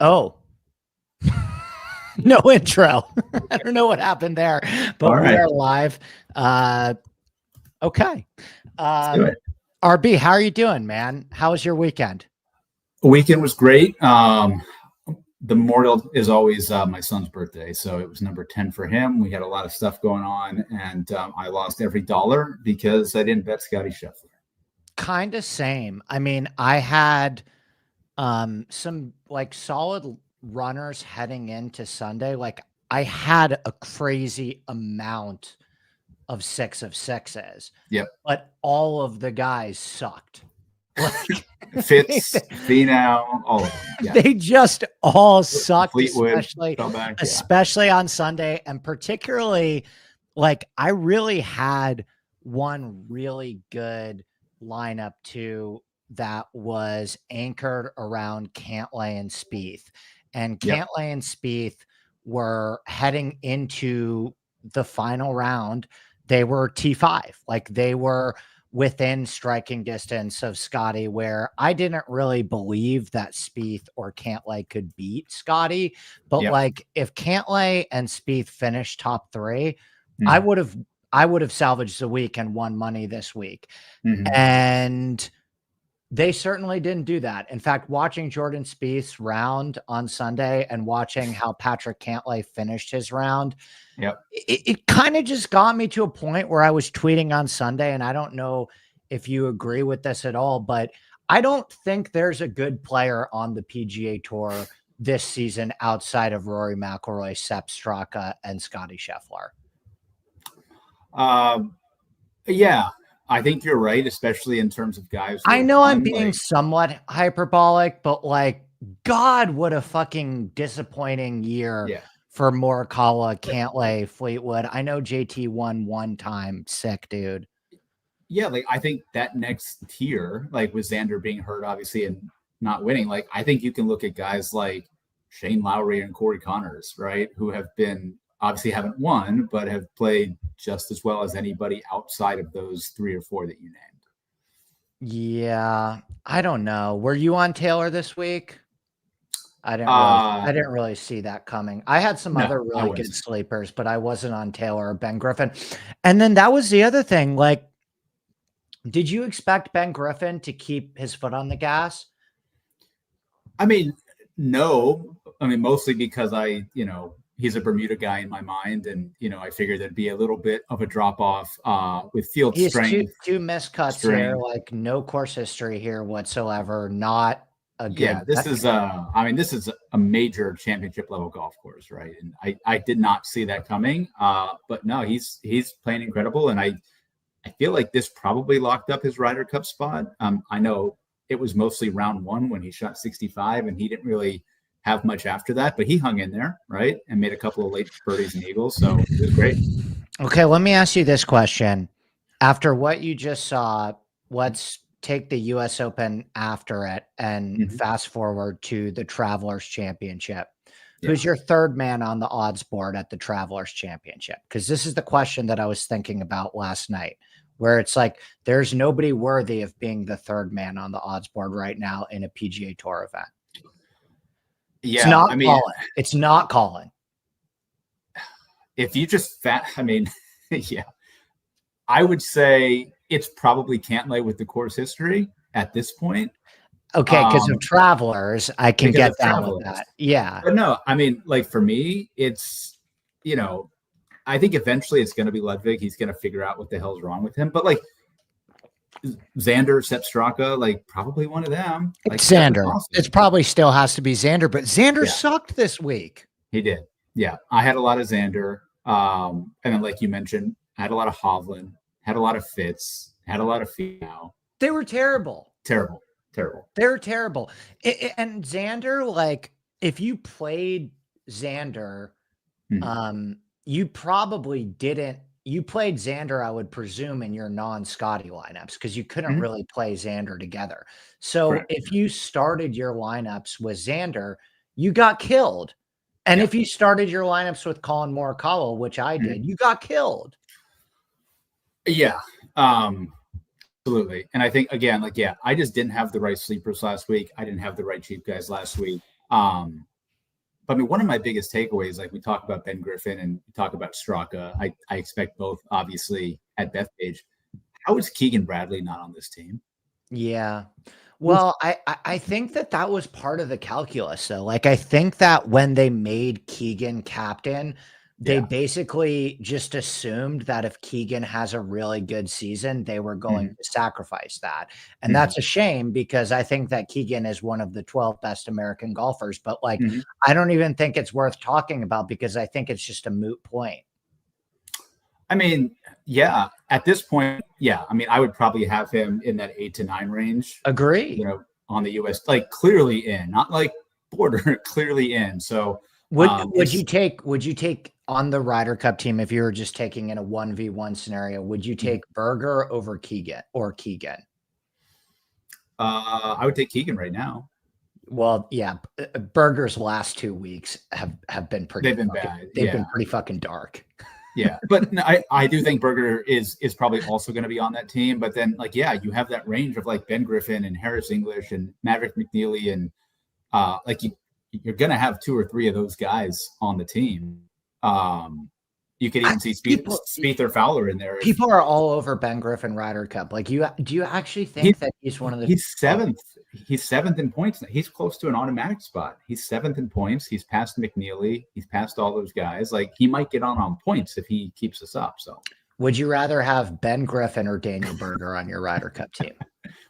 Oh, no intro. I don't know what happened there, but we are live. Okay. RB, how are you doing, man? How was your weekend? The weekend was great. The Memorial is always my son's birthday, so it was number 10 for him. We had a lot of stuff going on, and I lost every dollar because I didn't bet Scottie Scheffler. Kind of same. I mean, I had some like solid runners heading into Sunday. Like I had a crazy amount of 6 of 6s. Yep. But all of the guys sucked. Like Fitz, Finau, all of them. Yeah. They just all sucked, Fleetwood, especially on Sunday. And particularly, like, I really had one really good lineup too that was anchored around Cantlay and Spieth. And Cantlay and Spieth were heading into the final round. They were T5. Like, they were within striking distance of Scotty, where I didn't really believe that Spieth or Cantlay could beat Scotty. But like, if Cantlay and Spieth finished top 3, I would have salvaged the week and won money this week. And they certainly didn't do that. In fact, watching Jordan Spieth's round on Sunday and watching how Patrick Cantlay finished his round, it kind of just got me to a point where I was tweeting on Sunday, and I don't know if you agree with this at all, but I don't think there's a good player on the PGA Tour this season outside of Rory McIlroy, Sepp Straka, and Scottie Scheffler. Yeah, I think you're right, especially in terms of guys. I know I'm being somewhat hyperbolic, but like, God, what a fucking disappointing year for Morikawa, Cantlay, Fleetwood. I know JT won one time. Sick, dude. Yeah, like I think that next tier, like with Xander being hurt, obviously, and not winning, like I think you can look at guys like Shane Lowry and Corey Connors, right, who have been obviously haven't won, but have played just as well as anybody outside of those 3 or 4 that you named. Yeah, I don't know. Were you on Taylor this week? I didn't really see that coming. I had some other really good sleepers, but I wasn't on Taylor or Ben Griffin. And then that was the other thing. Like, did you expect Ben Griffin to keep his foot on the gas? I mean, no. I mean, mostly because he's a Bermuda guy in my mind. And, I figured there'd be a little bit of a drop off with field strength. Two miscuts here, like no course history here whatsoever. Not a good. Yeah, this is a major championship level golf course, right? And I did not see that coming. But no, he's playing incredible. And I feel like this probably locked up his Ryder Cup spot. I know it was mostly round 1 when he shot 65 and he didn't really have much after that, but he hung in there, right? And made a couple of late birdies and eagles. So it was great. Okay, let me ask you this question. After what you just saw, let's take the US Open after it and fast forward to the Travelers Championship. Who's your third man on the odds board at the Travelers Championship? Because this is the question that I was thinking about last night, where it's like, there's nobody worthy of being the third man on the odds board right now in a PGA Tour event. Yeah, it's not Colin. If you just I would say it's probably Cantlay with the course history at this point. Okay, because of Travelers, I can get down with that. Yeah. But no, I mean, like for me, it's, I think eventually it's going to be Ludwig. He's going to figure out what the hell's wrong with him. But like Xander, Sepp Straka, like probably one of them. Like Xander. Awesome. It probably still has to be Xander, but Xander sucked this week. He did. Yeah. I had a lot of Xander. And then like you mentioned, I had a lot of Hovland, had a lot of Fitz, had a lot of Finau. They were terrible. Terrible. They're terrible. And Xander, like, if you played Xander, you probably didn't. You played Xander, I would presume, in your non-Scotty lineups because you couldn't really play Xander together. So if you started your lineups with Xander, you got killed. And if you started your lineups with Colin Morikawa, which I did, you got killed. Yeah. Absolutely. And I think, again, I just didn't have the right sleepers last week. I didn't have the right cheap guys last week. I mean, one of my biggest takeaways, like we talk about Ben Griffin and we talk about Straka, I expect both, obviously, at Bethpage. How is Keegan Bradley not on this team? Yeah. Well, I think that was part of the calculus, though. Like, I think that when they made Keegan captain, they basically just assumed that if Keegan has a really good season, they were going to sacrifice that. And that's a shame because I think that Keegan is one of the 12 best American golfers. But like, I don't even think it's worth talking about because I think it's just a moot point. I mean, yeah, at this point, yeah. I mean, I would probably have him in that 8 to 9 range. Agree. You know, on the US, like clearly in, not like border, clearly in. So would you take on the Ryder Cup team if you were just taking in a 1v1 scenario, would you take Berger over Keegan or Keegan? I would take Keegan right now. Well, yeah, Berger's last 2 weeks have been pretty. They've been bad. They've been pretty fucking dark. Yeah, but no, I do think Berger is probably also going to be on that team. But then, like, yeah, you have that range of like Ben Griffin and Harris English and Maverick McNeely, and like you're going to have 2 or 3 of those guys on the team. You could even see Spieth or Fowler in there. People are all over Ben Griffin Ryder Cup. Like, do you actually think that he's one of the? He's 7th. He's 7th in points. He's close to an automatic spot. He's 7th in points. He's passed McNeely. He's passed all those guys. Like, he might get on points if he keeps us up. So, would you rather have Ben Griffin or Daniel Berger on your Ryder Cup team?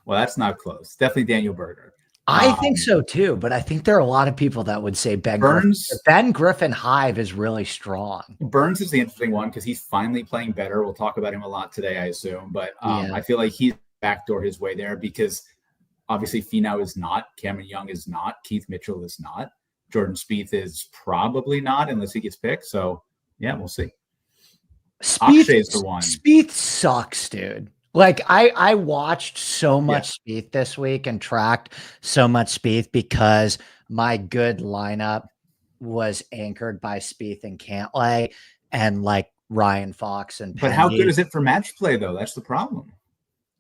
Well, that's not close. Definitely Daniel Berger. I think so too, but I think there are a lot of people that would say Ben Burns. Griffin. The Ben Griffin hive is really strong. Burns is the interesting one because he's finally playing better. We'll talk about him a lot today, I assume. But I feel like he's backdoor his way there because obviously Finau is not, Cameron Young is not, Keith Mitchell is not, Jordan Spieth is probably not unless he gets picked. So yeah, we'll see. Spieth is the one. Spieth sucks, dude. Like I watched so much Spieth this week and tracked so much Spieth because my good lineup was anchored by Spieth and Cantlay and like Ryan Fox and Pendy. But how good is it for match play though? That's the problem.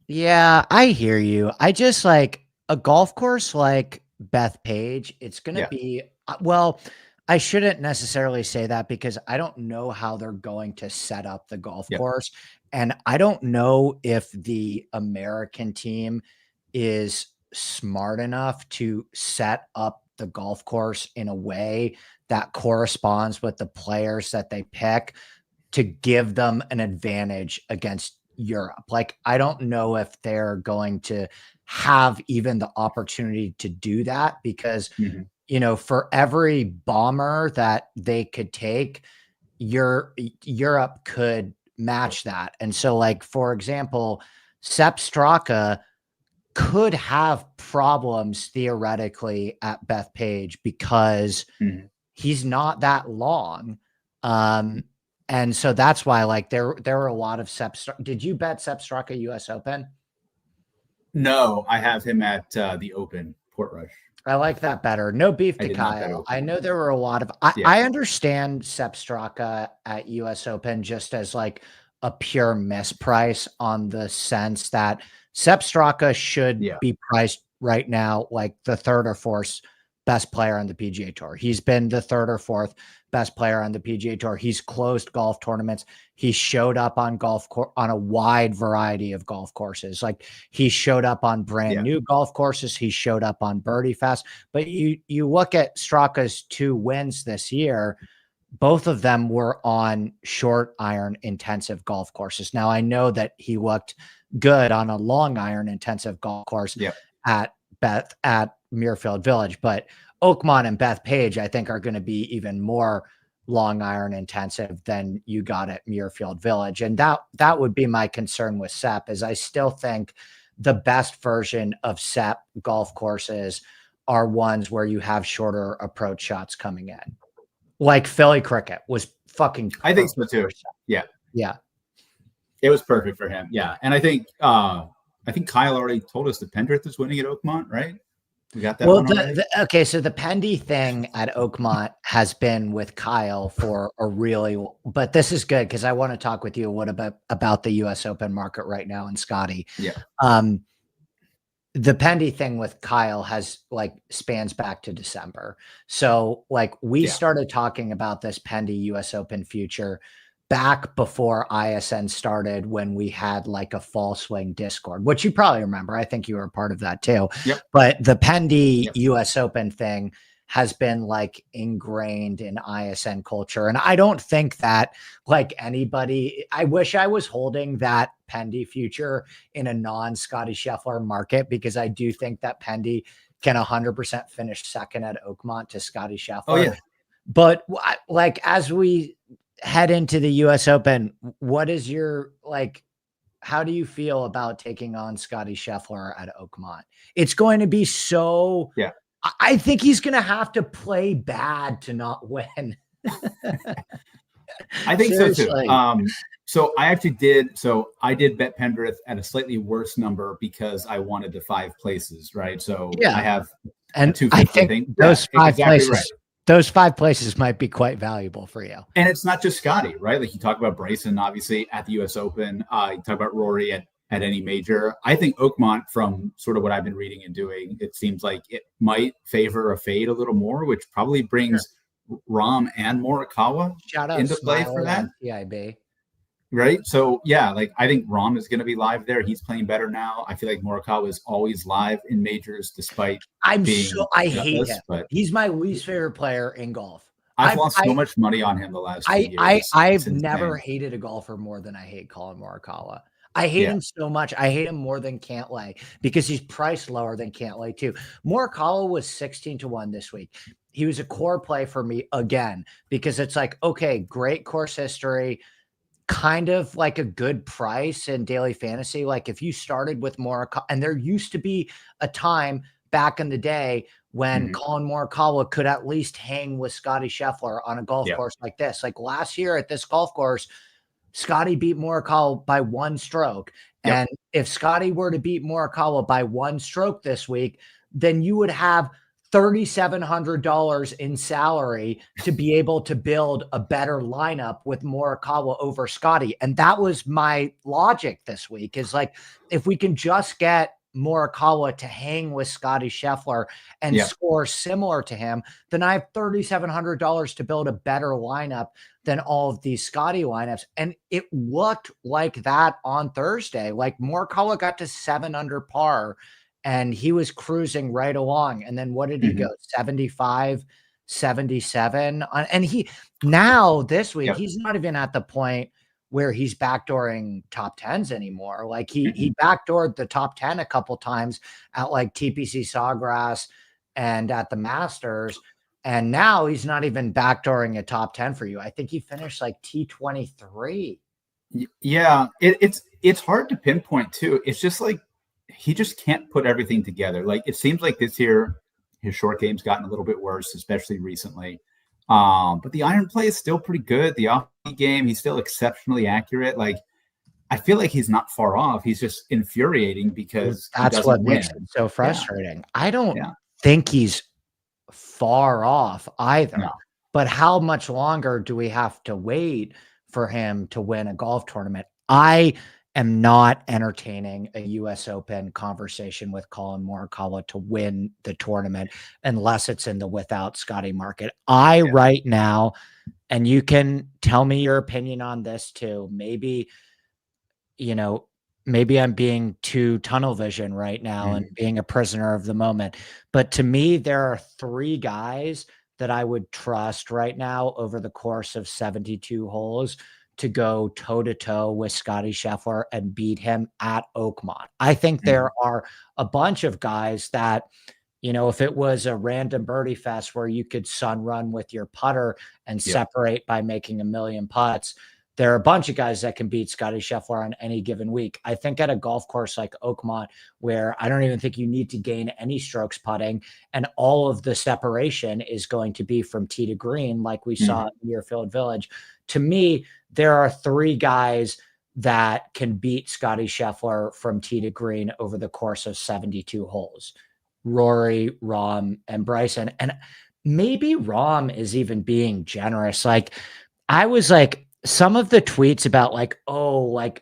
Yeah, I hear you. I just like a golf course like Bethpage. It's going to be, well, I shouldn't necessarily say that because I don't know how they're going to set up the golf course. And I don't know if the American team is smart enough to set up the golf course in a way that corresponds with the players that they pick to give them an advantage against Europe. Like, I don't know if they're going to have even the opportunity to do that because, you know, for every bomber that they could take, Europe could match that. And so, like, for example, Sepp Straka could have problems theoretically at Bethpage because he's not that long. And so that's why, like, there were a lot of Sepp. Did you bet Sepp Straka US Open? No, I have him at the Open, Portrush. I like that better. No beef to Kyle. I know there were a lot of I understand Sepp Straka at US Open just as like a pure misprice on the sense that Sepp Straka should be priced right now like the 3rd or 4th best player on the PGA Tour. He's been the 3rd or 4th best player on the PGA Tour. He's closed golf tournaments. He showed up on on a wide variety of golf courses. Like, he showed up on brand new golf courses. He showed up on Birdie Fest. But you look at Straka's 2 wins this year, both of them were on short iron intensive golf courses. Now, I know that he looked good on a long iron intensive golf course at Muirfield Village, but Oakmont and Bethpage, I think, are going to be even more long iron intensive than you got at Muirfield Village. And that would be my concern with Sepp, is I still think the best version of Sepp golf courses are ones where you have shorter approach shots coming in. Like Philly Cricket was fucking. I think so too. Yeah. Yeah. It was perfect for him. Yeah. And I think Kyle already told us that Pendrith is winning at Oakmont, right? We got that. Well, okay. So the Pendy thing at Oakmont has been with Kyle for a really, but this is good because I want to talk with you about the US Open market right now and Scotty. Yeah. the Pendy thing with Kyle has like spans back to December. So like we started talking about this Pendy US Open future back before ISN started, when we had like a fall swing Discord, which you probably remember. I think you were a part of that too. Yep. But the Pendy US Open thing has been like ingrained in ISN culture. And I don't think that like anybody, I wish I was holding that Pendy future in a non-Scottie Scheffler market, because I do think that Pendy can 100% finish second at Oakmont to Scottie Scheffler. Oh yeah. But like, as we head into the US Open, what is your, like, how do you feel about taking on Scottie Scheffler at Oakmont? It's going to be so, I think he's going to have to play bad to not win. I think so too. So I actually did. So I did bet Pendrith at a slightly worse number because I wanted the 5 places, right? So I have, and I think those 5 places, right. Those 5 places might be quite valuable for you. And it's not just Scotty, right? Like you talk about Bryson, obviously at the US Open. You talk about Rory at any major. I think Oakmont, from sort of what I've been reading and doing, it seems like it might favor a fade a little more, which probably brings Rahm and Morikawa into play for that. PIB. Right. So yeah, like I think Rahm is going to be live there. He's playing better now. I feel like Morikawa is always live in majors, despite I hate him. But he's my least favorite player in golf. I've lost so much money on him the last 2 years. I've never hated a golfer more than I hate Colin Morikawa. I hate him so much. I hate him more than Cantlay, because he's priced lower than Cantlay too. Morikawa was 16-1 this week. He was a core play for me again, because it's like, okay, great course history, kind of like a good price in daily fantasy. Like if you started with Morikawa, and there used to be a time back in the day when Colin Morikawa could at least hang with Scottie Scheffler on a golf course like this. Like last year at this golf course, Scotty beat Morikawa by 1 stroke. And if Scotty were to beat Morikawa by 1 stroke this week, then you would have $3,700 in salary to be able to build a better lineup with Morikawa over Scotty. And that was my logic this week, is like, if we can just get Morikawa to hang with Scottie Scheffler and score similar to him, then I have $3,700 to build a better lineup than all of these Scotty lineups. And it looked like that on Thursday. Like Morikawa got to 7 under par and he was cruising right along. And then what did he go? 75, 77. And he now this week, he's not even at the point where he's backdooring top 10s anymore. Like he backdoored the top 10 a couple times at like TPC Sawgrass and at the Masters. And now he's not even backdooring a top 10 for you. I think he finished like T23. Yeah, it's hard to pinpoint too. It's just like, he just can't put everything together. Like it seems like this year, his short game's gotten a little bit worse, especially recently. But the iron play is still pretty good. The off game, he's still exceptionally accurate. Like I feel like he's not far off. He's just infuriating because that's what makes it so frustrating. I don't think he's far off either. No. But how much longer do we have to wait for him to win a golf tournament? I am not entertaining a US Open conversation with Colin Morikawa to win the tournament unless it's in the without Scotty market. Right now, and you can tell me your opinion on this too. Maybe, maybe I'm being too tunnel vision right now and being a prisoner of the moment. But to me, there are 3 guys that I would trust right now over the course of 72 holes to go toe-to-toe with Scottie Scheffler and beat him at Oakmont. I think there are a bunch of guys that, if it was a random birdie fest where you could sun run with your putter and separate by making a million putts, there are a bunch of guys that can beat Scottie Scheffler on any given week. I think at a golf course like Oakmont, where I don't even think you need to gain any strokes putting, and all of the separation is going to be from tee to green, like we saw at Muirfield Village. To me, there are 3 guys that can beat Scottie Scheffler from tee to green over the course of 72 holes. Rory, Rahm, and Bryson. And maybe Rahm is even being generous. Like I was like, some of the tweets about like,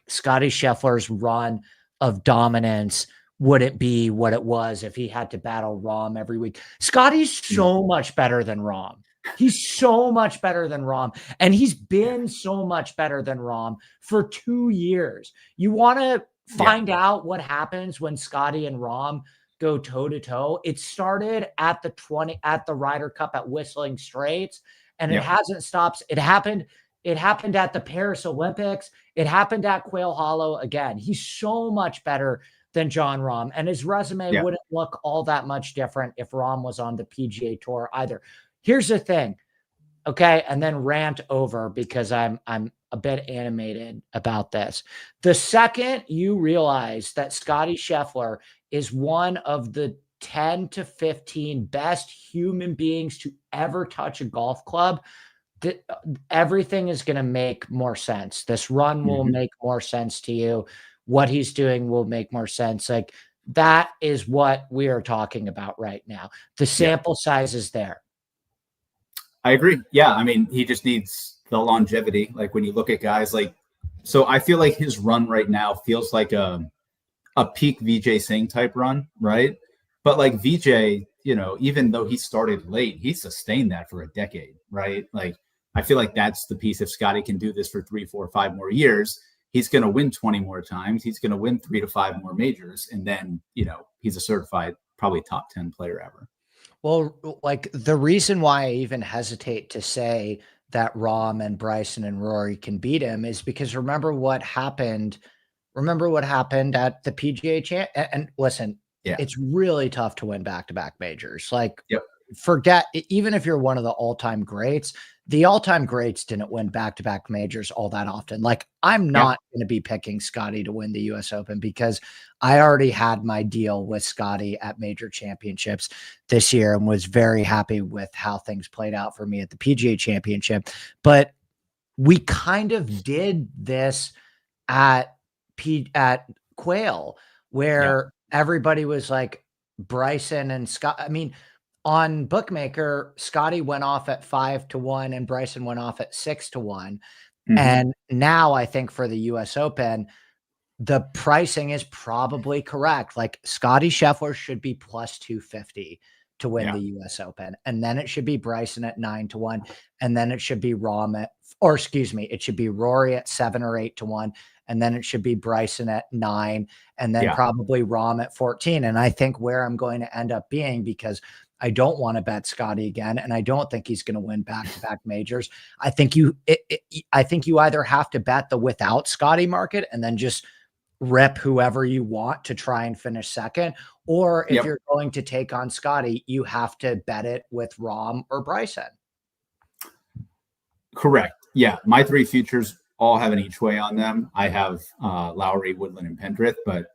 Scottie Scheffler's run of dominance wouldn't be what it was if he had to battle Rahm every week. Scotty's so much better than Rahm. He's so much better than Rahm, and he's been so much better than Rahm for 2 years. You want to find out what happens when Scotty and Rahm go toe to toe. It started at the Ryder Cup at Whistling Straits, and it hasn't stopped. It happened at the Paris Olympics. It happened at Quail Hollow again. He's so much better than Jon Rahm, and his resume wouldn't look all that much different if Rahm was on the PGA Tour either. Here's the thing, okay, and then rant over because I'm a bit animated about this. The second you realize that Scottie Scheffler is one of the 10 to 15 best human beings to ever touch a golf club, everything is going to make more sense. This run will make more sense to you. What he's doing will make more sense. Like, that is what we are talking about right now. The sample size is there. I agree. Yeah. I mean, he just needs the longevity. Like, when you look at guys like, so I feel like his run right now feels like a peak Vijay Singh type run, right? But like Vijay, you know, even though he started late, he sustained that for a decade, right? Like, I feel like that's the piece. If Scotty can do this for 3, 4, 5 more years, he's going to win 20 more times. He's going to win 3 to 5 more majors. And then, you know, he's a certified, probably top 10 player ever. Well, like, the reason why I even hesitate to say that Rahm and Bryson and Rory can beat him is because remember what happened at the PGA and listen, it's really tough to win back-to-back majors. Like, forget, even if you're one of the all-time greats, the all-time greats didn't win back-to-back majors all that often. Like, I'm not going to be picking Scotty to win the US Open because I already had my deal with Scotty at major championships this year and was very happy with how things played out for me at the PGA Championship. But we kind of did this at Quail, where everybody was like Bryson and Scott. I mean, on Bookmaker, Scotty went off at 5-1 and Bryson went off at 6-1. And now I think for the US Open, the pricing is probably correct. Like, Scottie Scheffler should be plus 250 to win the US Open. And then it should be Bryson at 9-1. And then it should be it should be Rory at 7 or 8-1. And then it should be Bryson at 9, and then probably Rahm at 14. And I think where I'm going to end up being, because I don't want to bet Scotty again, and I don't think he's going to win back-to-back majors. I think you either have to bet the without Scotty market and then just rip whoever you want to try and finish second, or if you're going to take on Scotty, you have to bet it with Rahm or Bryson. Correct. Yeah, my 3 futures all have an each way on them. I have Lowry, Woodland, and Pendrith, but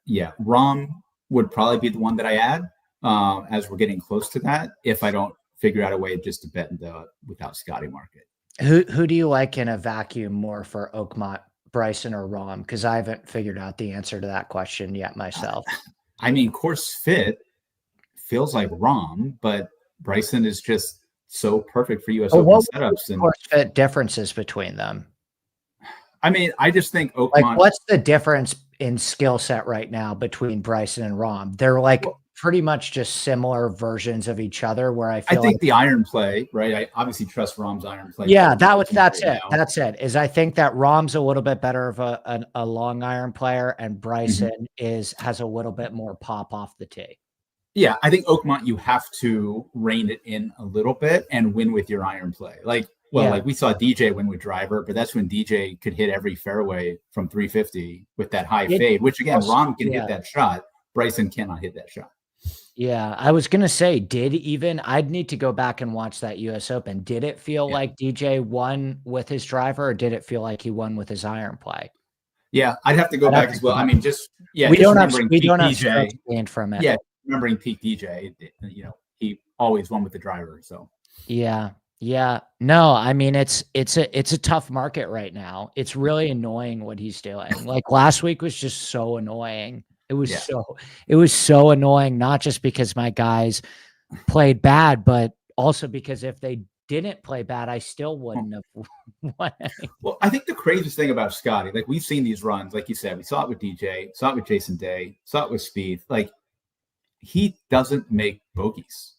Rahm would probably be the one that I add as we're getting close to that, if I don't figure out a way just to bet the without Scotty market. Who do you like in a vacuum more for Oakmont, Bryson or Rahm? Because I haven't figured out the answer to that question yet myself. I mean, course fit feels like Rahm, but Bryson is just so perfect for US Open setups. And course fit differences between them? I mean, I just think Oakmont. Like, what's the difference in skill set right now between Bryson and Rahm? They're like pretty much just similar versions of each other, where I think like the iron play, right? I obviously trust Rahm's iron play. Yeah, that's it. That's it. Is I think that Rahm's a little bit better of a long iron player, and Bryson has a little bit more pop off the tee. Yeah, I think Oakmont, you have to rein it in a little bit and win with your iron play. Like, like we saw DJ win with driver, but that's when DJ could hit every fairway from 350 with that high fade, which again, Rahm can hit that shot. Bryson cannot hit that shot. Yeah, I was going to say, I'd need to go back and watch that US Open. Did it feel like DJ won with his driver, or did it feel like he won with his iron play? Yeah, I'd have to go back as well. I mean, we don't have DJ gained from it. Yeah, remembering peak DJ, you know, he always won with the driver. So yeah. No, I mean, it's a tough market right now. It's really annoying what he's doing. Like, last week was just so annoying. It was so annoying, not just because my guys played bad, but also because if they didn't play bad, I still wouldn't have won. Well, I think the craziest thing about Scotty, like we've seen these runs, like you said, we saw it with DJ, saw it with Jason Day, saw it with Spieth. Like he doesn't make bogeys.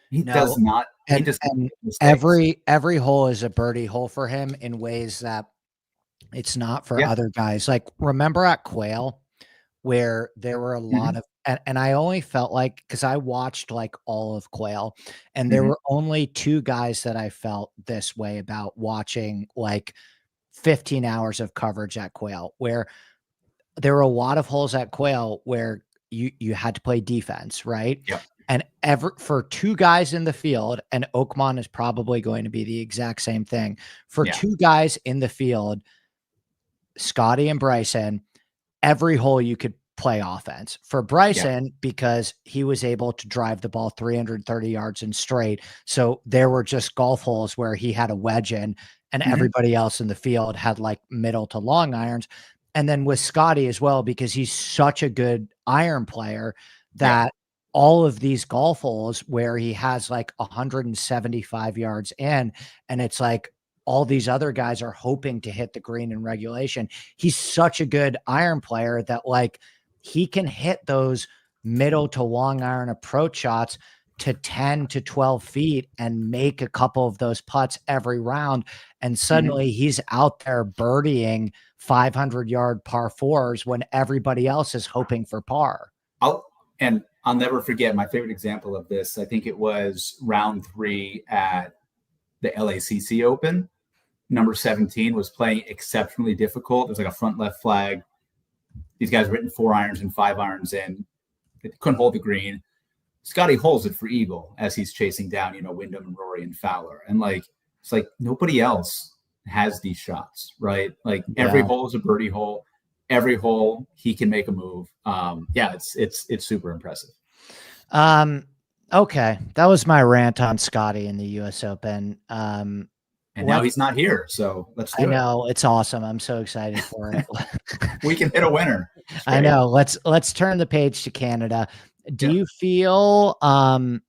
He does not. And every hole is a birdie hole for him in ways that it's not for other guys. Like remember at Quail where there were a lot of, and I only felt like, because I watched like all of Quail, and there were only two guys that I felt this way about watching like 15 hours of coverage at Quail, where there were a lot of holes at Quail where you had to play defense, right? Yeah. And for two guys in the field, and Oakmont is probably going to be the exact same thing. For two guys in the field, Scotty and Bryson, every hole you could play offense. For Bryson, because he was able to drive the ball 330 yards in straight. So there were just golf holes where he had a wedge in, and everybody else in the field had like middle to long irons. And then with Scotty as well, because he's such a good iron player that all of these golf holes where he has like 175 yards in, and it's like all these other guys are hoping to hit the green in regulation. He's such a good iron player that like he can hit those middle to long iron approach shots to 10 to 12 feet and make a couple of those putts every round. And suddenly he's out there birdieing 500-yard par fours when everybody else is hoping for par. I'll never forget my favorite example of this. I think it was round 3 at the LACC Open. Number 17 was playing exceptionally difficult. There's like a front left flag. These guys were hitting 4 irons and 5 irons in. They couldn't hold the green. Scotty holds it for eagle as he's chasing down, Wyndham and Rory and Fowler. And like, it's like nobody else has these shots, right? Like every hole is a birdie hole. Every hole he can make a move. It's super impressive. Okay. That was my rant on Scotty in the US Open. And now he's not here. So let's do it. I know, it's awesome. I'm so excited for it. We can hit a winner. I know. Let's turn the page to Canada. Do you feel,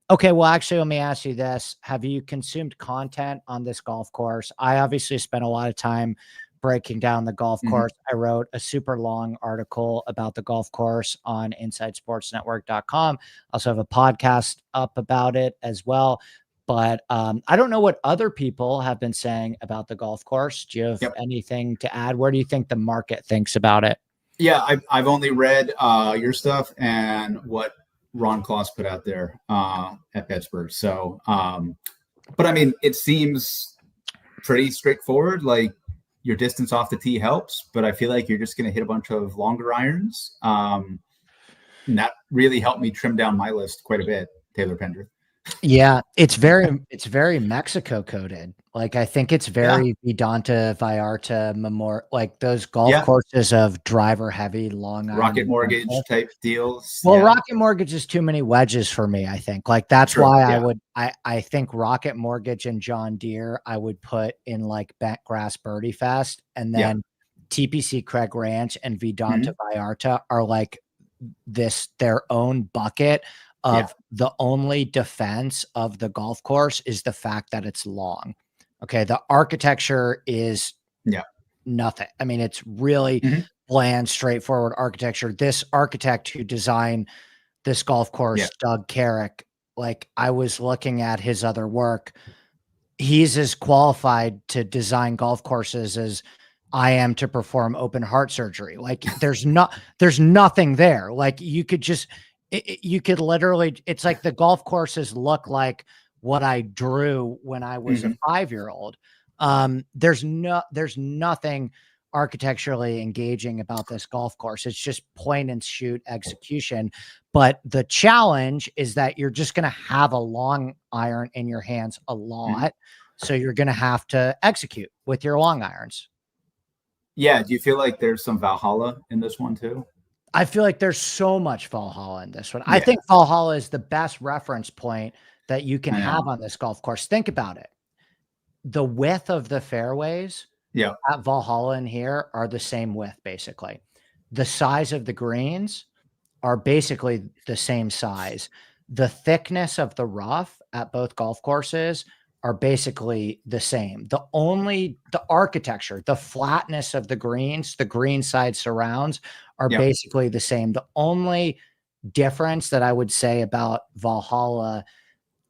okay, well, actually, let me ask you this. Have you consumed content on this golf course? I obviously spent a lot of time breaking down the golf course. I wrote a super long article about the golf course on InsideSportsNetwork.com. Also have a podcast up about it as well. But I don't know what other people have been saying about the golf course. Do you have anything to add? Where do you think the market thinks about it? Yeah, I've only read your stuff and what Ron Kloss put out there at Pittsburgh. So, but I mean, it seems pretty straightforward. Like your distance off the tee helps, but I feel like you're just going to hit a bunch of longer irons. And that really helped me trim down my list quite a bit, Taylor Pendrith. Yeah, it's very Mexico coded. Like I think it's very Vidanta, Vallarta, Memorial, like those golf courses of driver heavy, long iron, Rocket Mortgage type deals. Well, Rocket Mortgage is too many wedges for me. I think like that's why I think Rocket Mortgage and John Deere I would put in like Bentgrass Birdie Fest, and then TPC Craig Ranch and Vidanta Vallarta are like their own bucket of the only defense of the golf course is the fact that it's long. Okay. The architecture is nothing. I mean, it's really bland, straightforward architecture. This architect who designed this golf course, Doug Carrick, like I was looking at his other work. He's as qualified to design golf courses as I am to perform open heart surgery. Like there's nothing there. Like you could just, you could literally, it's like the golf courses look like what I drew when I was a 5-year-old. There's nothing architecturally engaging about this golf course. It's just point and shoot execution. But the challenge is that you're just going to have a long iron in your hands a lot. So you're going to have to execute with your long irons. Yeah. Do you feel like there's some Valhalla in this one too? I feel like there's so much Valhalla in this one. I think Valhalla is the best reference point that you can have on this golf course. Think about it. The width of the fairways at Valhalla in here are the same width, basically. The size of the greens are basically the same size. The thickness of the rough at both golf courses are basically the same. The architecture, the flatness of the greens, the green side surrounds are basically the same. The only difference that I would say about Valhalla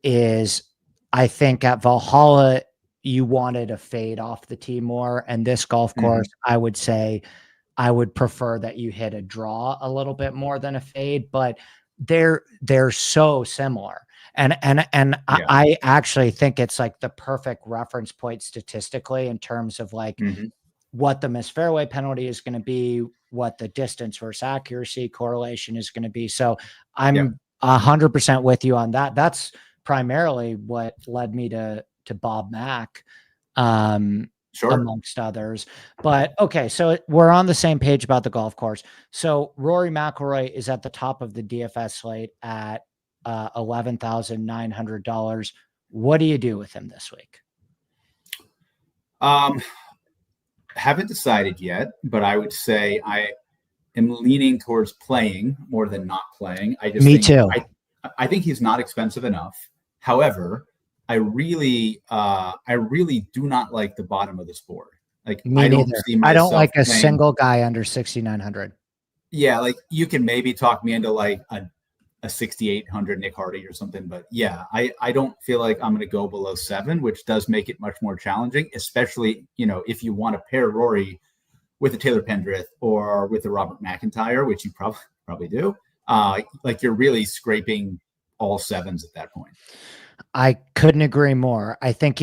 is I think at Valhalla, you wanted a fade off the tee more. And this golf course, I would say I would prefer that you hit a draw a little bit more than a fade, but they're so similar. And I actually think it's like the perfect reference point statistically in terms of like what the missed fairway penalty is going to be, what the distance versus accuracy correlation is going to be. So I'm 100% with you on that. That's primarily what led me to Bob Mack, amongst others. But okay, so we're on the same page about the golf course. So Rory McIlroy is at the top of the DFS slate at $11,900. What do you do with him this week? Haven't decided yet, but I would say I am leaning towards playing more than not playing. Me too. I think he's not expensive enough. However, I really do not like the bottom of this board. Like me neither. I don't like a single guy under 6,900. Yeah, like you can maybe talk me into like a 6,800 Nick Hardy or something, but yeah, I don't feel like I'm going to go below 7, which does make it much more challenging, especially, if you want to pair Rory with a Taylor Pendrith or with a Robert McIntyre, which you probably do. Like you're really scraping all 7s at that point. I couldn't agree more. I think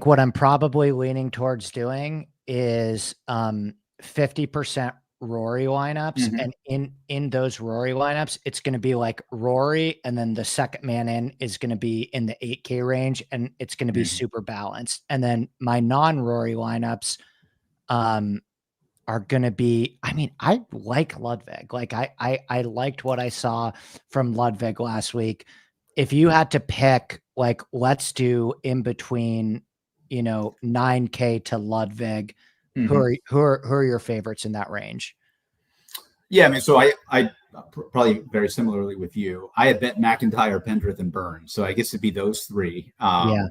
what I'm probably leaning towards doing is 50% Rory lineups, and in those Rory lineups, it's going to be like Rory, and then the second man in is going to be in the 8K range, and it's going to be super balanced. And then my non-Rory lineups are going to be, I mean, I like Ludwig. Like I liked what I saw from Ludwig last week. If you had to pick, like, let's do in between, 9K to Ludwig, who are your favorites in that range? Yeah, I mean, so I probably very similarly with you. I had bet McIntyre, Pendrith, and Burns, so I guess it'd be those 3. Yeah.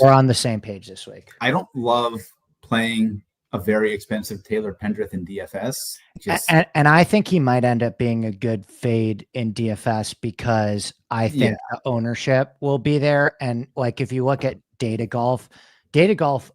We're on the same page this week. I don't love playing a very expensive Taylor Pendrith in DFS. And I think he might end up being a good fade in DFS because I think the ownership will be there. And like, if you look at Data Golf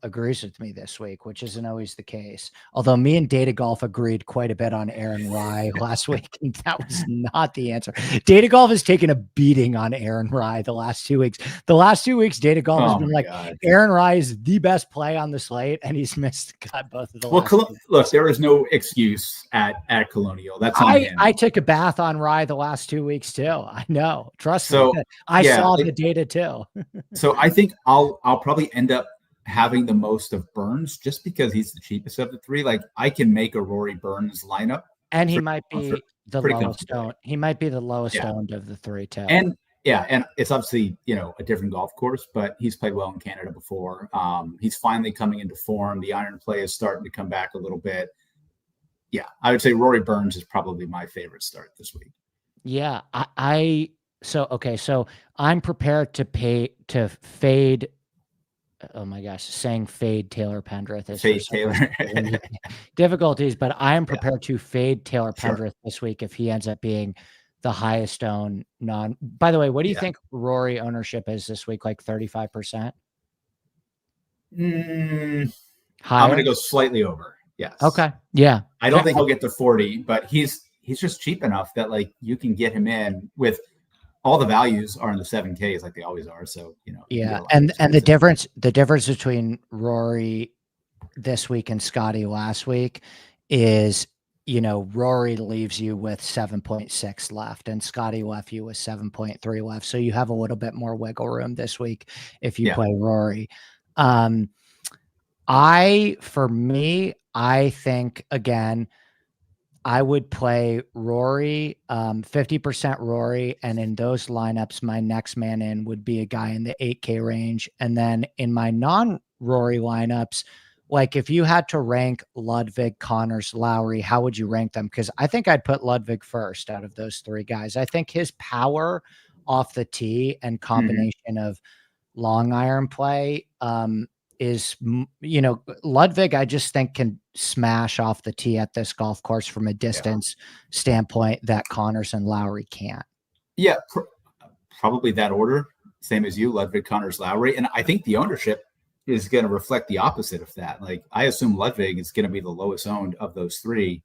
agrees with me this week, which isn't always the case. Although me and Data Golf agreed quite a bit on Aaron Rye last week, and that was not the answer. Data Golf has taken a beating on Aaron Rye the last 2 weeks. The last 2 weeks, Data Golf has been like, God, Aaron Rye is the best play on the slate, and he's missed both of the last look, there is no excuse at Colonial. That's on him. I took a bath on Rye the last 2 weeks too. I know. Trust me. I saw the data too. So I think I'll probably end up having the most of Burns just because he's the cheapest of the 3. Like I can make a Rory Burns lineup, and he might be the lowest owned. He might be the lowest owned of the 3 too. And it's obviously a different golf course, but he's played well in Canada before. He's finally coming into form. The iron play is starting to come back a little bit. Yeah, I would say Rory Burns is probably my favorite start this week. Yeah, so I'm prepared to fade. Oh my gosh, saying fade Taylor Pendrith is fade Taylor difficulties, but I am prepared to fade Taylor Pendrith this week if he ends up being the highest owned non. By the way, what do you think Rory ownership is this week? Like 35%? I'm going to go slightly over. Yes. Okay. Yeah. I don't think he'll get to 40, but he's just cheap enough that like you can get him in with. All the values are in the 7Ks like they always are. So, and the difference between Rory this week and Scotty last week is, Rory leaves you with 7.6 left and Scotty left you with 7.3 left. So you have a little bit more wiggle room this week if you play Rory. I think again, I would play Rory, 50% Rory. And in those lineups, my next man in would be a guy in the 8K range. And then in my non-Rory lineups, like if you had to rank Ludwig, Connors, Lowry, how would you rank them? Because I think I'd put Ludwig first out of those 3 guys. I think his power off the tee and combination of long iron play is, Ludwig, I just think can smash off the tee at this golf course from a distance standpoint that Connors and Lowry can't. Yeah, probably that order, same as you, Ludwig, Connors, Lowry. And I think the ownership is going to reflect the opposite of that. Like, I assume Ludwig is going to be the lowest owned of those three,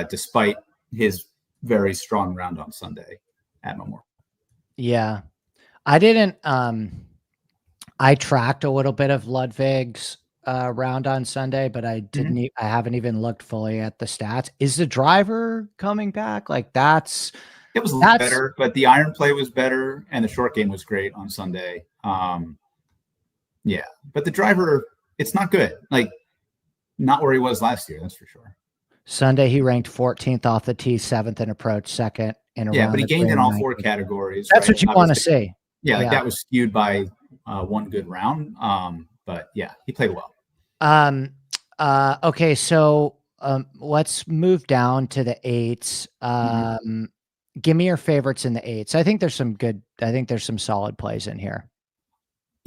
despite his very strong round on Sunday at Memorial. Yeah. I didn't, I tracked a little bit of Ludwig's round on Sunday, but I didn't, I haven't even looked fully at the stats. Is the driver coming back? Like it was a little better, but the iron play was better and the short game was great on Sunday. Yeah, but the driver, it's not good. Like, not where he was last year, that's for sure. Sunday, he ranked 14th off the tee, 7th in approach, 2nd in around. Yeah, but he gained in all 4 categories. That's what you want to see. Yeah, like that was skewed by one good round. But yeah, he played well. Okay, so let's move down to the 8s. Give me your favorites in the 8s. I think there's some solid plays in here.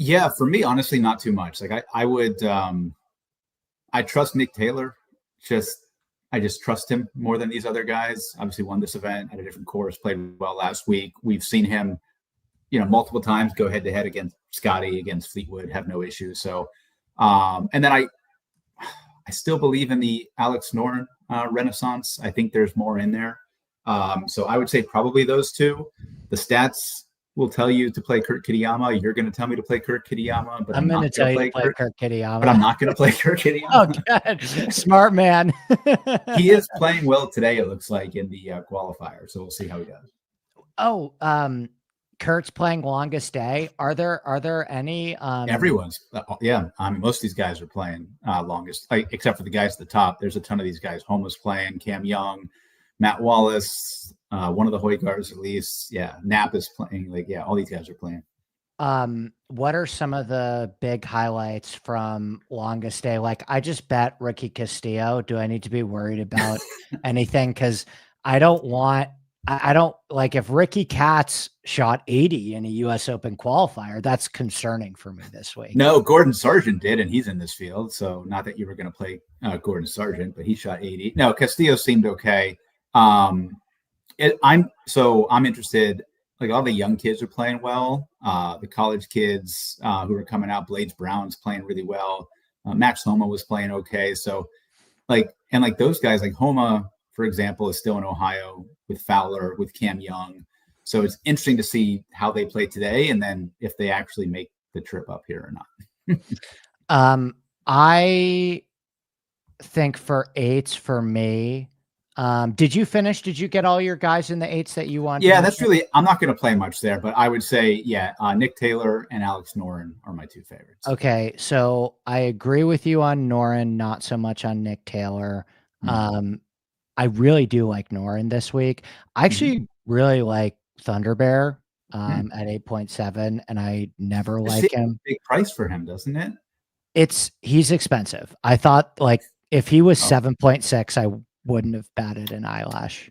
Yeah, for me, honestly, not too much. Like I would, I trust Nick Taylor. I just trust him more than these other guys. Obviously won this event at a different course, played well last week. We've seen him, multiple times go head to head against Scotty, against Fleetwood, have no issues. So, and then I still believe in the Alex Noren renaissance. I think there's more in there. So I would say probably those two. The stats will tell you to play Kurt Kitayama. You're going to tell me to play Kurt Kitayama, but I'm going to tell you to play Kurt Kitayama. But I'm not going to play Kurt Kitayama. Oh, good. Smart man. He is playing well today, it looks like, in the qualifier. So we'll see how he does. Oh, Kurt's playing longest day. Are there any? Everyone's. Yeah. I mean, most of these guys are playing longest, except for the guys at the top. There's a ton of these guys. Homa's playing, Cam Young, Matt Wallace, one of the Hoygards at least. Yeah. Knapp is playing. All these guys are playing. What are some of the big highlights from longest day? Like, I just bet Ricky Castillo. Do I need to be worried about anything? Because I don't like, if Ricky Katz shot 80 in a US Open qualifier, that's concerning for me this week. No, Gordon Sargent did, and he's in this field. So not that you were going to play Gordon Sargent, but he shot 80. No, Castillo seemed okay. I'm interested. Like, all the young kids are playing well. The college kids who are coming out, Blades Brown's playing really well. Max Homa was playing okay. So those guys, like Homa, for example, is still in Ohio with Fowler, with Cam Young. So it's interesting to see how they play today, and then if they actually make the trip up here or not. I think for 8s for me, did you get all your guys in the 8s that you want? Yeah, that's really, I'm not going to play much there, but I would say, Nick Taylor and Alex Noren are my 2 favorites. Okay. So I agree with you on Noren, not so much on Nick Taylor. I really do like Noren this week. I actually really like Thunder Bear at 8.7, and I never like him. Big price for him, doesn't it? He's expensive. I thought, like, if he was 7.6, I wouldn't have batted an eyelash.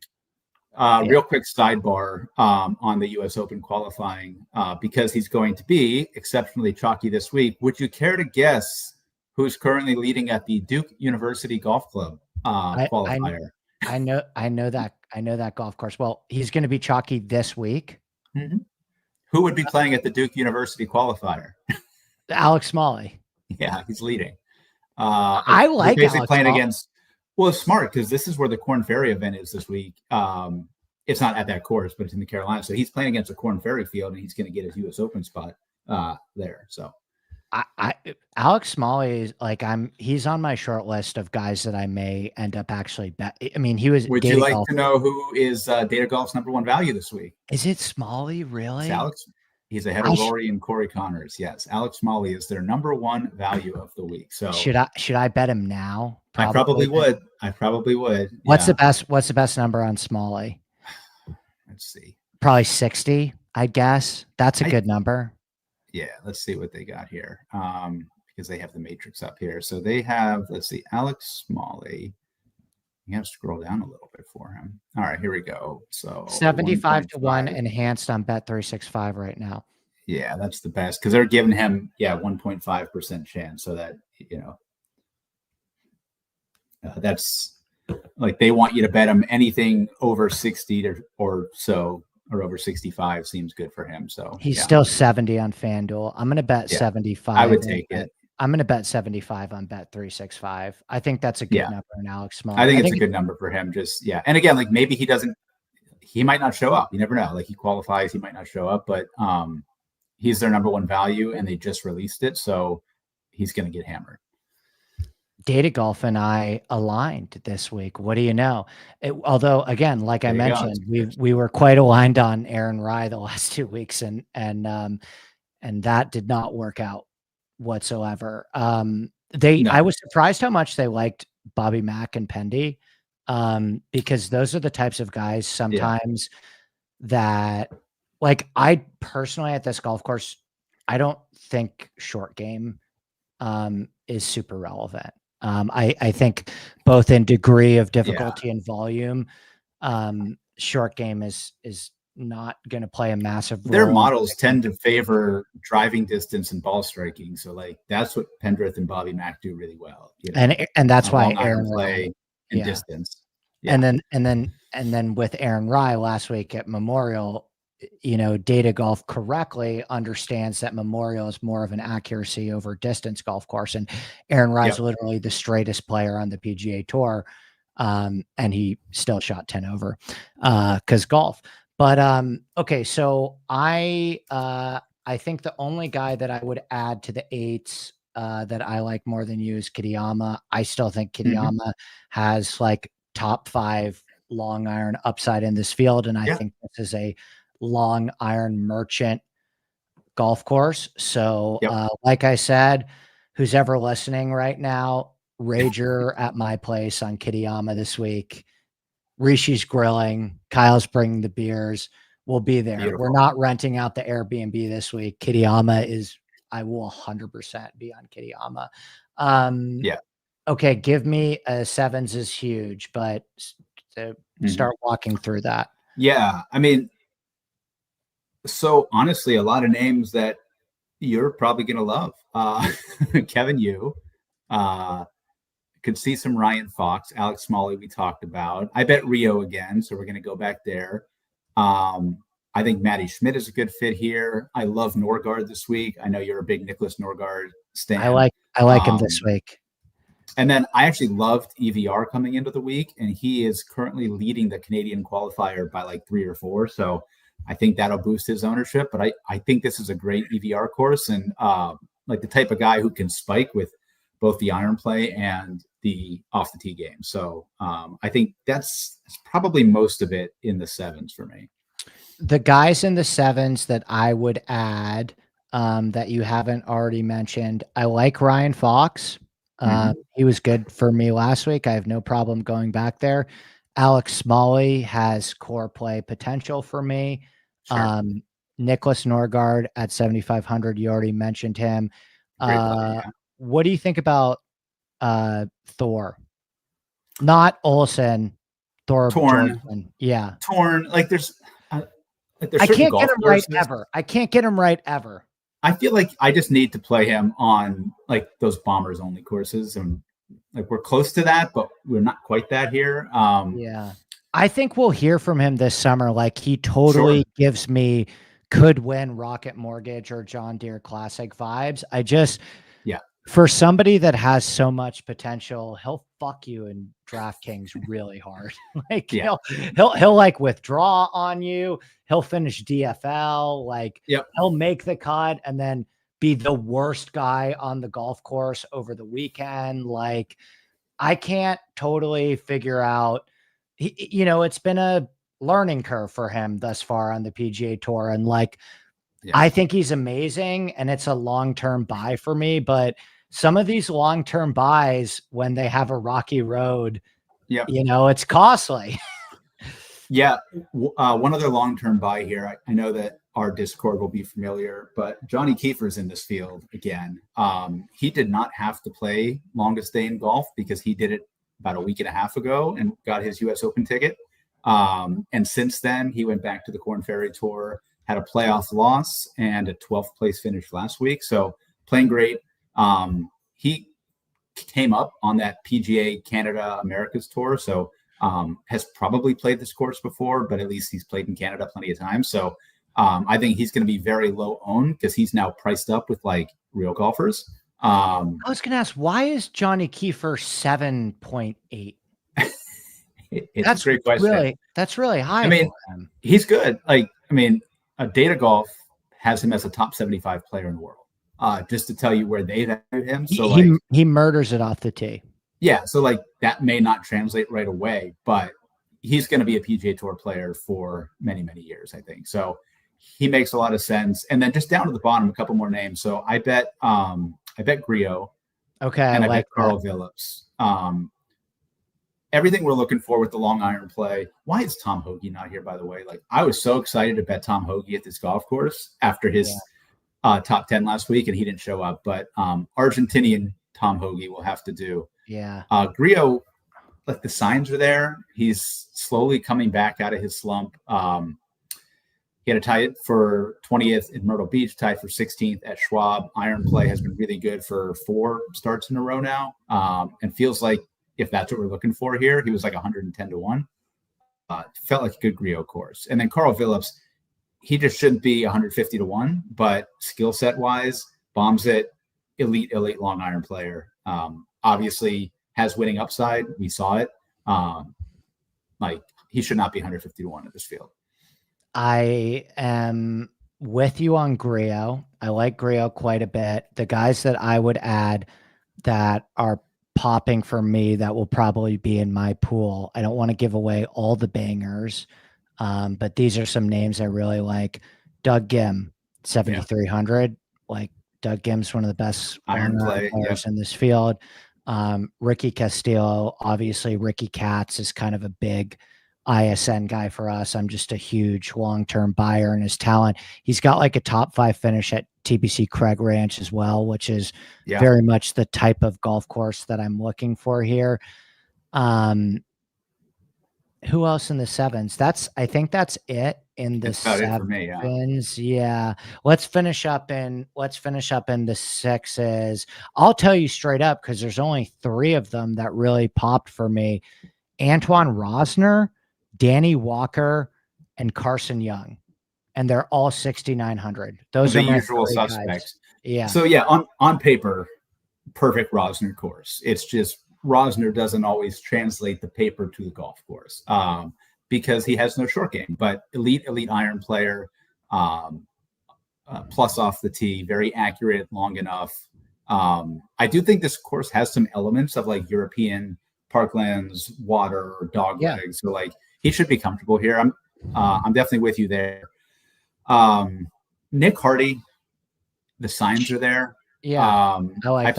Real quick sidebar on the US Open qualifying, because he's going to be exceptionally chalky this week. Would you care to guess who's currently leading at the Duke University Golf Club qualifier? I know that golf course. Well, he's going to be chalky this week. Who would be playing at the Duke University qualifier? Alex Smalley. Yeah, he's leading. I like basically Alex playing Smalley. against. Well, it's smart because this is where the Corn Ferry event is this week. It's not at that course, but it's in the Carolinas. So he's playing against the Corn Ferry field, and he's going to get his U.S. Open spot there. So, Alex Smalley is he's on my short list of guys that I may end up actually bet. I mean, he was. Would you like to know who is Data Golf's #1 value this week? Is it Smalley? Really? It's Alex. He's ahead of Rory and Corey Connors. Yes, Alex Smalley is their #1 value of the week. So should I bet him now? I probably would. What's the best number on Smalley? Let's see. Probably 60, I guess. That's a good number. Yeah, let's see what they got here. Because they have the matrix up here. So they have, let's see, Alex Smalley. You have to scroll down a little bit for him. All right, here we go. So 75 to 1 enhanced on Bet365 right now. Yeah, that's the best because they're giving him 1.5% chance. So that that's like they want you to bet him anything over 60 or so, or over 65 seems good for him. So he's still 70 on FanDuel. I'm going to bet 75. I would take it. I'm going to bet 75 on Bet 365. I think that's a good number in Alex Smalley. I think it's a good number for him. And again, like maybe he might not show up. You never know. Like he qualifies, he might not show up, but he's their number one value and they just released it. So he's going to get hammered. Data Golf and I aligned this week. What do you know? Although again, like I mentioned, we were quite aligned on Aaron Rai the last 2 weeks and that did not work out whatsoever. I was surprised how much they liked Bobby Mack and Pendy, because those are the types of guys sometimes that, like, I personally at this golf course, I don't think short game is super relevant. I think both in degree of difficulty and volume, short game is not going to play a massive role. Their models tend to favor driving distance and ball striking. So like that's what Pendrith and Bobby Mack do really well. And that's why Aaron play and distance. Yeah. And then with Aaron Rai last week at Memorial, Data Golf correctly understands that Memorial is more of an accuracy over distance golf course. And Aaron Rai is literally the straightest player on the PGA Tour. And he still shot 10 over because golf. But okay, so I think the only guy that I would add to the 8s that I like more than you is Kitayama. I still think Kitayama has like top 5 long iron upside in this field, and I think this is a long iron merchant golf course. So like I said, who's ever listening right now, Rager at my place on Kitayama this week. Rishi's grilling, Kyle's bringing the beers. We'll be there. Beautiful. We're not renting out the Airbnb this week. Kitayama I will 100% be on Kitayama. Okay. Give me a 7s is huge, but to start walking through that. Yeah. I mean, so honestly, a lot of names that you're probably going to love. Kevin Yu, could see some Ryan Fox, Alex Smalley we talked about. I bet Rio again, so we're going to go back there. I think Matty Schmidt is a good fit here. I love Norgard this week. I know you're a big Nicholas Norgard stan. I like him this week. And then I actually loved EVR coming into the week, and he is currently leading the Canadian qualifier by like 3 or 4. So I think that'll boost his ownership. But I think this is a great EVR course, and like the type of guy who can spike with both the iron play and the off the tee game. So I think that's probably most of it in the 7s for me. The guys in the 7s that I would add that you haven't already mentioned, I like Ryan Fox. He was good for me last week. I have no problem going back there. Alex Smalley has core play potential for me. Sure. Nicholas Norgard at 7,500. You already mentioned him. What do you think about Thor? Not Olsen, Thor. Torn. Yeah. Torn. Like there's I can't get him right ever. I can't get him right ever. I feel like I just need to play him on like those Bombers only courses, and like we're close to that, but we're not quite that here. Yeah. I think we'll hear from him this summer. Like he totally gives me could win Rocket Mortgage or John Deere Classic vibes. For somebody that has so much potential, he'll fuck you in DraftKings really hard. Like he'll like withdraw on you. He'll finish DFL. Like he'll make the cut and then be the worst guy on the golf course over the weekend. Like I can't totally figure out, it's been a learning curve for him thus far on the PGA Tour. And like, I think he's amazing and it's a long-term buy for me, but some of these long-term buys, when they have a rocky road, it's costly. One other long-term buy here. I know that our Discord will be familiar, but Johnny Kiefer's in this field again. He did not have to play longest day in golf because he did it about a week and a half ago and got his US Open ticket. And since then, he went back to the Corn Ferry Tour, had a playoff loss and a 12th place finish last week. So playing great. He came up on that PGA Canada Americas tour. So has probably played this course before, but at least he's played in Canada plenty of times. So I think he's going to be very low owned because he's now priced up with like real golfers. I was going to ask, why is Johnny Kiefer 7.8? That's a great question. That's really high. I mean, he's good. Like, I mean, Data Golf has him as a top 75 player in the world. Just to tell you where they valued him. So he murders it off the tee. Yeah. So like that may not translate right away, but he's going to be a PGA Tour player for many, many years, I think. So he makes a lot of sense. And then just down to the bottom, a couple more names. So I bet Griot. Okay. And I bet Carl Phillips. Everything we're looking for with the long iron play. Why is Tom Hoge not here, by the way? Like, I was so excited to bet Tom Hoge at this golf course after his top 10 last week, and he didn't show up. But Argentinian Tom Hoge will have to do. Yeah. Griot, like, the signs are there. He's slowly coming back out of his slump. He had a tie for 20th in Myrtle Beach, tied for 16th at Schwab. Iron play has been really good for 4 starts in a row now, and feels like if that's what we're looking for here, he was like 110-1. Felt like a good Griot course. And then Carl Phillips, he just shouldn't be 150-1, but skill set wise, bombs it, elite long iron player. Obviously has winning upside. We saw it. Like, he should not be 150-1 at this field. I am with you on Griot. I like Griot quite a bit. The guys that I would add that are popping for me that will probably be in my pool. I don't want to give away all the bangers, but these are some names I really like. Doug Gim, 7,300. Like, Doug Gim's one of the best iron players in this field. Ricky Castillo, obviously Ricky Katz is kind of a big ISN guy for us. I'm just a huge long-term buyer in his talent. He's got like a top 5 finish at TPC Craig Ranch as well, which is very much the type of golf course that I'm looking for here. Who else in the 7s? I think that's it in the 7s. For me, yeah. Let's finish up in the 6s. I'll tell you straight up, because there's only 3 of them that really popped for me. Antoine Rosner, Danny Walker, and Carson Young. And they're all 6,900. Those are my usual suspects. Guys. Yeah. So yeah, on paper, perfect Rosner course. It's just Rosner doesn't always translate the paper to the golf course because he has no short game. But elite iron player, plus off the tee, very accurate, long enough. I do think this course has some elements of like European parklands, water, or dog legs. So like, he should be comfortable here. I'm definitely with you there. Nick Hardy, the signs are there. Yeah. I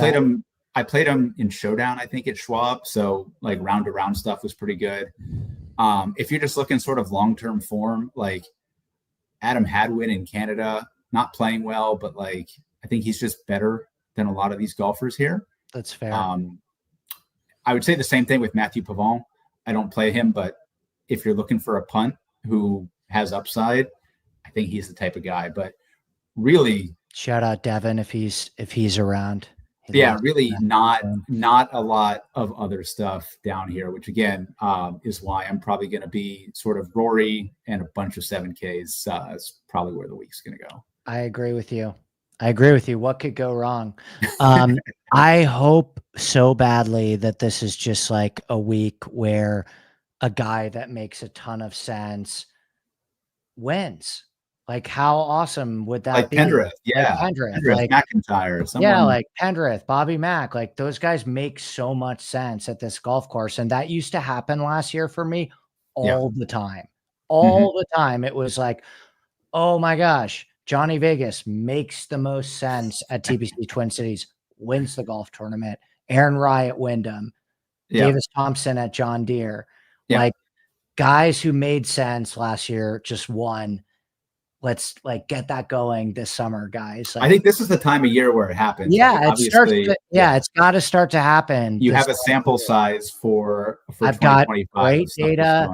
played him in Showdown, I think, at Schwab. So like round to round stuff was pretty good. If you're just looking sort of long-term form, like Adam Hadwin in Canada, not playing well, but like, I think he's just better than a lot of these golfers here. That's fair. I would say the same thing with Matthew Pavon. I don't play him, but if you're looking for a punt who has upside, I think he's the type of guy. But really, shout out Devin if he's around. Really not a lot of other stuff down here, which again is why I'm probably going to be sort of Rory and a bunch of 7Ks. It's probably where the week's going to go. I agree with you. What could go wrong? I hope so badly that this is just like a week where a guy that makes a ton of sense wins. Like, how awesome would that be? Pendrith, Pendrith, like McIntyre, like Pendrith, Bobby Mack. Like, those guys make so much sense at this golf course, and that used to happen last year for me all the time. The time, it was like, oh my gosh, Johnny Vegas makes the most sense at TPC Twin Cities, wins the golf tournament. Aaron Rye at Wyndham, Davis Thompson at John Deere. Like, guys who made sense last year just won. Let's like get that going this summer, guys. Like, I think this is the time of year where it happens. Yeah, like, it's got to start to happen. You have a sample size for I've got great data.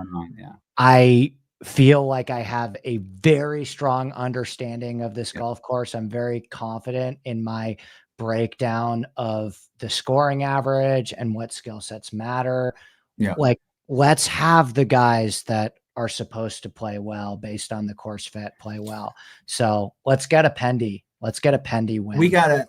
feel like I have a very strong understanding of this golf course. I'm very confident in my breakdown of the scoring average and what skill sets matter. Yeah. Like, let's have the guys that are supposed to play well based on the course fit play well. So let's get a Pendy. Let's get a Pendy win. We gotta.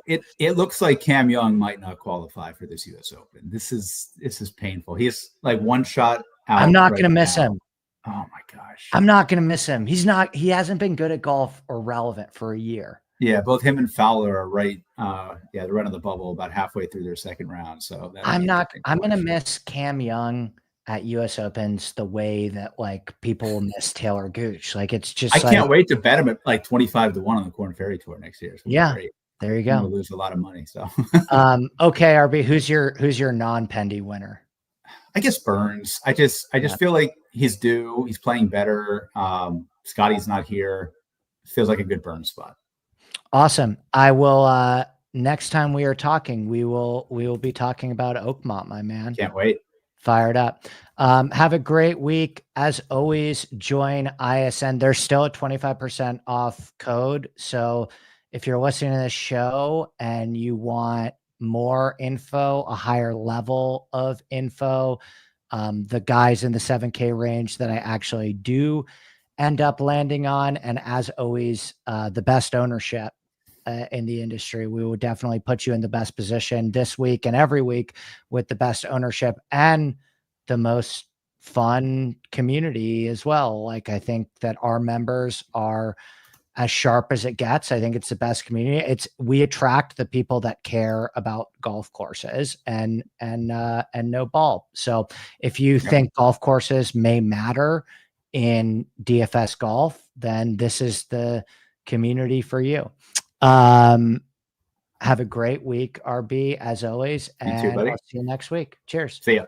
It looks like Cam Young might not qualify for this U.S. Open. This is painful. He's like one shot out. I'm not going to miss him. Oh my gosh. I'm not going to miss him. He hasn't been good at golf or relevant for a year. Yeah, both him and Fowler are right. They're right on the bubble about halfway through their second round. So I'm going to miss Cam Young at U.S. Opens the way that like people will miss Taylor Gooch. Like it's just. I can't wait to bet him at like 25-1 on the Corn Ferry Tour next year. Yeah, there you go. We'll lose a lot of money. So. Okay, RB, who's your non-Pendy winner? I guess Burns. I just feel like he's due. He's playing better. Scotty's not here. Feels like a good Burns spot. Awesome. I will next time we are talking, we will be talking about Oakmont, my man. Can't wait. Fired up. Have a great week. As always, join ISN. There's still a 25% off code. So if you're listening to this show and you want more info, a higher level of info, the guys in the 7K range that I actually do end up landing on. And as always, the best ownership in the industry. We will definitely put you in the best position this week and every week with the best ownership and the most fun community as well. Like, I think that our members are as sharp as it gets. I think it's the best community. We attract the people that care about golf courses and no ball. So if you think golf courses may matter in DFS golf, then this is the community for you. Have a great week, RB, as always, and I'll see you next week. Cheers. See ya.